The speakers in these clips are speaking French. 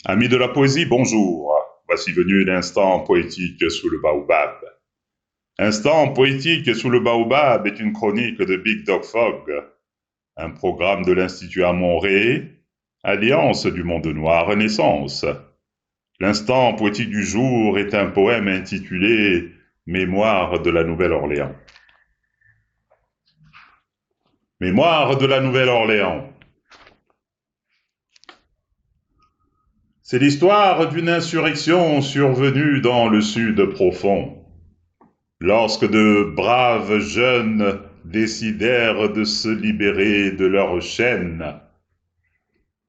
Amis de la poésie, bonjour. Voici venu l'instant poétique sous le baobab. Instant poétique sous le baobab est une chronique de Big Dog Fog, un programme de l'Institut Amon-Ré, Alliance du Monde Noir Renaissance. L'instant poétique du jour est un poème intitulé Mémoire de la Nouvelle-Orléans. Mémoire de la Nouvelle-Orléans. C'est l'histoire d'une insurrection survenue dans le sud profond, lorsque de braves jeunes décidèrent de se libérer de leurs chaînes.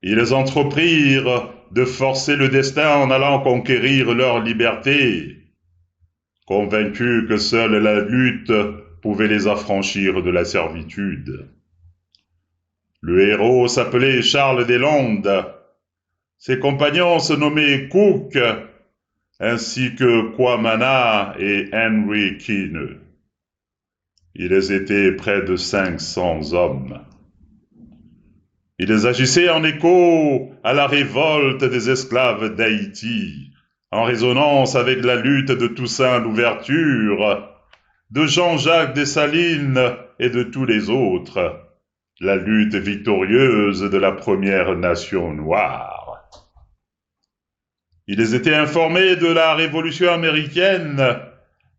Ils entreprirent de forcer le destin en allant conquérir leur liberté, convaincus que seule la lutte pouvait les affranchir de la servitude. Le héros s'appelait Charles Deslandes. Ses compagnons se nommaient Cook, ainsi que Quamana et Henry Keene. Ils étaient près de 500 hommes. Ils agissaient en écho à la révolte des esclaves d'Haïti, en résonance avec la lutte de Toussaint Louverture, de Jean-Jacques Dessalines et de tous les autres, la lutte victorieuse de la première nation noire. Ils étaient informés de la Révolution américaine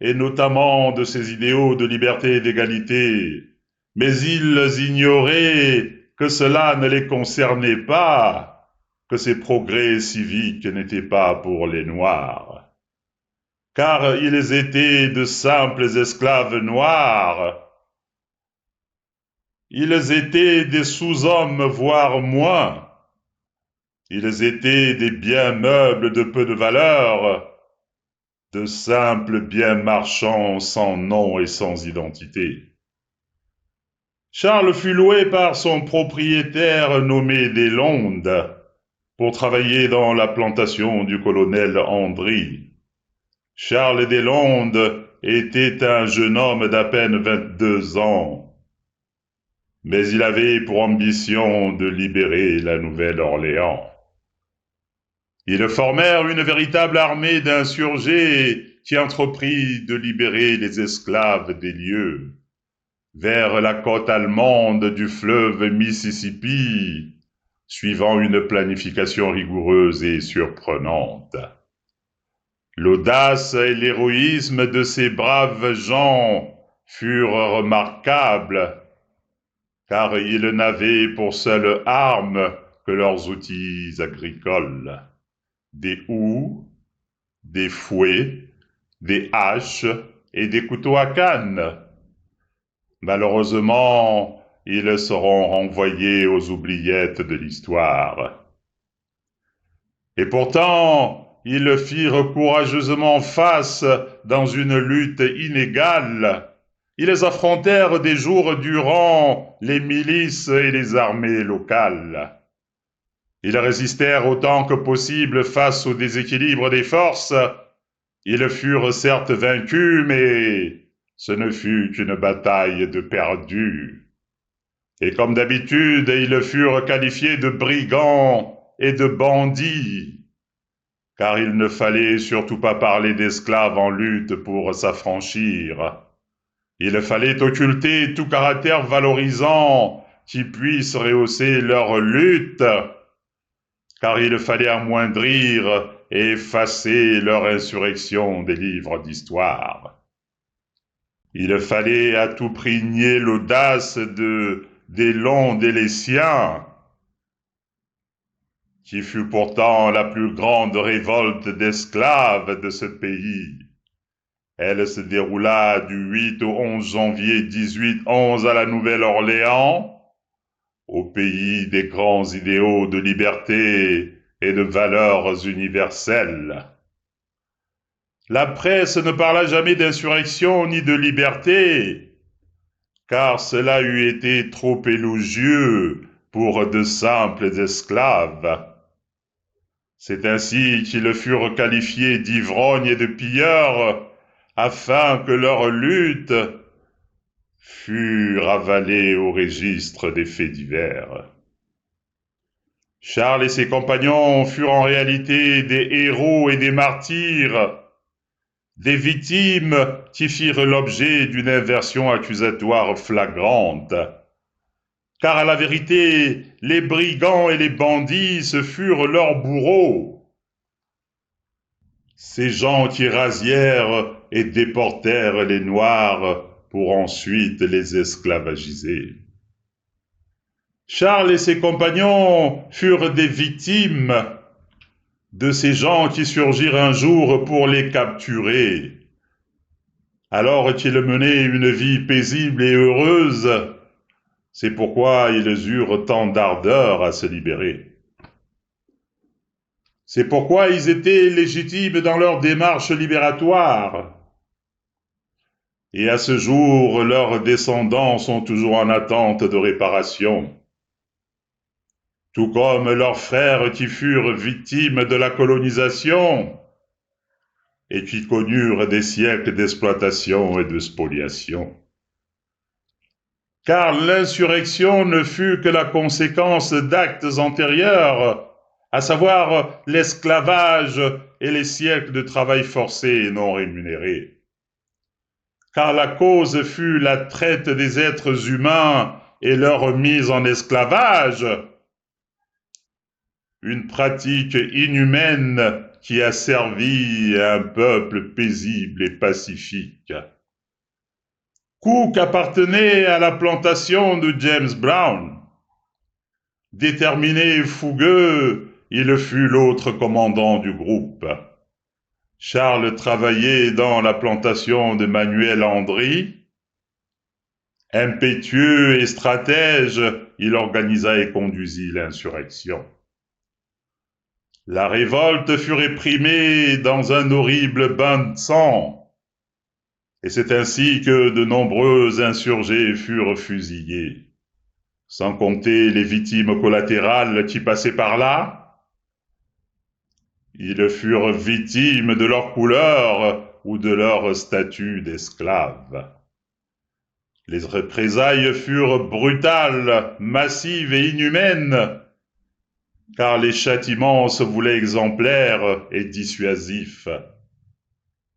et notamment de ses idéaux de liberté et d'égalité, mais ils ignoraient que cela ne les concernait pas, que ces progrès civiques n'étaient pas pour les Noirs, car ils étaient de simples esclaves noirs. Ils étaient des sous-hommes, voire moins. Ils étaient des biens meubles de peu de valeur, de simples biens marchands sans nom et sans identité. Charles fut loué par son propriétaire nommé Deslandes pour travailler dans la plantation du colonel Andry. Charles Deslandes était un jeune homme d'à peine 22 ans, mais il avait pour ambition de libérer la Nouvelle-Orléans. Ils formèrent une véritable armée d'insurgés qui entreprit de libérer les esclaves des lieux. Vers la côte allemande du fleuve Mississippi, suivant une planification rigoureuse et surprenante. L'audace et l'héroïsme de ces braves gens furent remarquables, car ils n'avaient pour seule arme que leurs outils agricoles. Des houes, des fouets, des haches et des couteaux à canne. Malheureusement, ils seront renvoyés aux oubliettes de l'histoire. Et pourtant, ils firent courageusement face dans une lutte inégale. Ils affrontèrent des jours durant les milices et les armées locales. Ils résistèrent autant que possible face au déséquilibre des forces. Ils furent certes vaincus, mais ce ne fut qu'une bataille de perdus. Et comme d'habitude, ils furent qualifiés de brigands et de bandits, car il ne fallait surtout pas parler d'esclaves en lutte pour s'affranchir. Il fallait occulter tout caractère valorisant qui puisse rehausser leur lutte, car il fallait amoindrir et effacer leur insurrection des livres d'histoire. Il fallait à tout prix nier l'audace de Deslandes et les siens, qui fut pourtant la plus grande révolte d'esclaves de ce pays. Elle se déroula du 8 au 11 janvier 1811 à la Nouvelle-Orléans, au pays des grands idéaux de liberté et de valeurs universelles. La presse ne parla jamais d'insurrection ni de liberté, car cela eût été trop élogieux pour de simples esclaves. C'est ainsi qu'ils furent qualifiés d'ivrognes et de pilleurs, afin que leur lutte fût ravalée au registre des faits divers. Charles et ses compagnons furent en réalité des héros et des martyrs, des victimes qui firent l'objet d'une inversion accusatoire flagrante. Car à la vérité, les brigands et les bandits, ce furent leurs bourreaux. Ces gens qui rasièrent et déportèrent les Noirs pour ensuite les esclavagiser. Charles et ses compagnons furent des victimes de ces gens qui surgirent un jour pour les capturer. Alors qu'ils menaient une vie paisible et heureuse, c'est pourquoi ils eurent tant d'ardeur à se libérer. C'est pourquoi ils étaient légitimes dans leur démarche libératoire. Et à ce jour, leurs descendants sont toujours en attente de réparation. Tout comme leurs frères qui furent victimes de la colonisation et qui connurent des siècles d'exploitation et de spoliation. Car l'insurrection ne fut que la conséquence d'actes antérieurs, à savoir l'esclavage et les siècles de travail forcé et non rémunéré. Car la cause fut la traite des êtres humains et leur mise en esclavage, une pratique inhumaine qui a servi à un peuple paisible et pacifique. Cook appartenait à la plantation de James Brown. Déterminé et fougueux, il fut l'autre commandant du groupe. Charles travaillait dans la plantation de Manuel Andry. Impétueux et stratège, il organisa et conduisit l'insurrection. La révolte fut réprimée dans un horrible bain de sang, et c'est ainsi que de nombreux insurgés furent fusillés, sans compter les victimes collatérales qui passaient par là. Ils furent victimes de leur couleur ou de leur statut d'esclaves. Les représailles furent brutales, massives et inhumaines, car les châtiments se voulaient exemplaires et dissuasifs.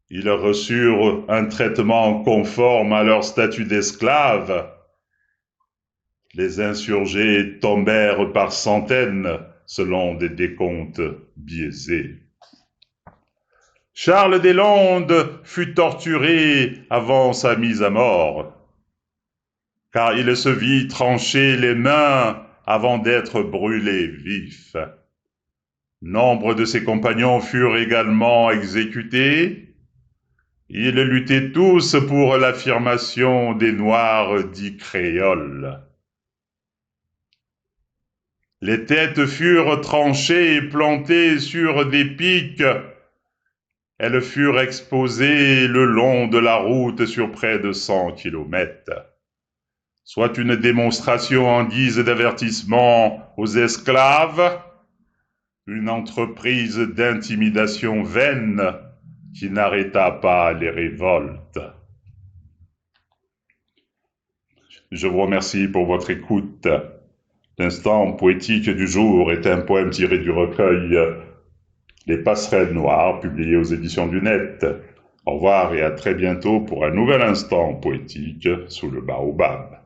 Ils reçurent un traitement conforme à leur statut d'esclaves. Les insurgés tombèrent par centaines selon des décomptes biaisés. Charles Deslandes fut torturé avant sa mise à mort, car il se vit trancher les mains avant d'être brûlé vif. Nombre de ses compagnons furent également exécutés. Ils luttaient tous pour l'affirmation des Noirs dits créoles. Les têtes furent tranchées et plantées sur des pics. Elles furent exposées le long de la route sur près de 100 kilomètres. Soit une démonstration en guise d'avertissement aux esclaves, une entreprise d'intimidation vaine qui n'arrêta pas les révoltes. Je vous remercie pour votre écoute. L'instant poétique du jour est un poème tiré du recueil Les Passerelles Noires, publié aux éditions du Net. Au revoir et à très bientôt pour un nouvel instant poétique sous le baobab.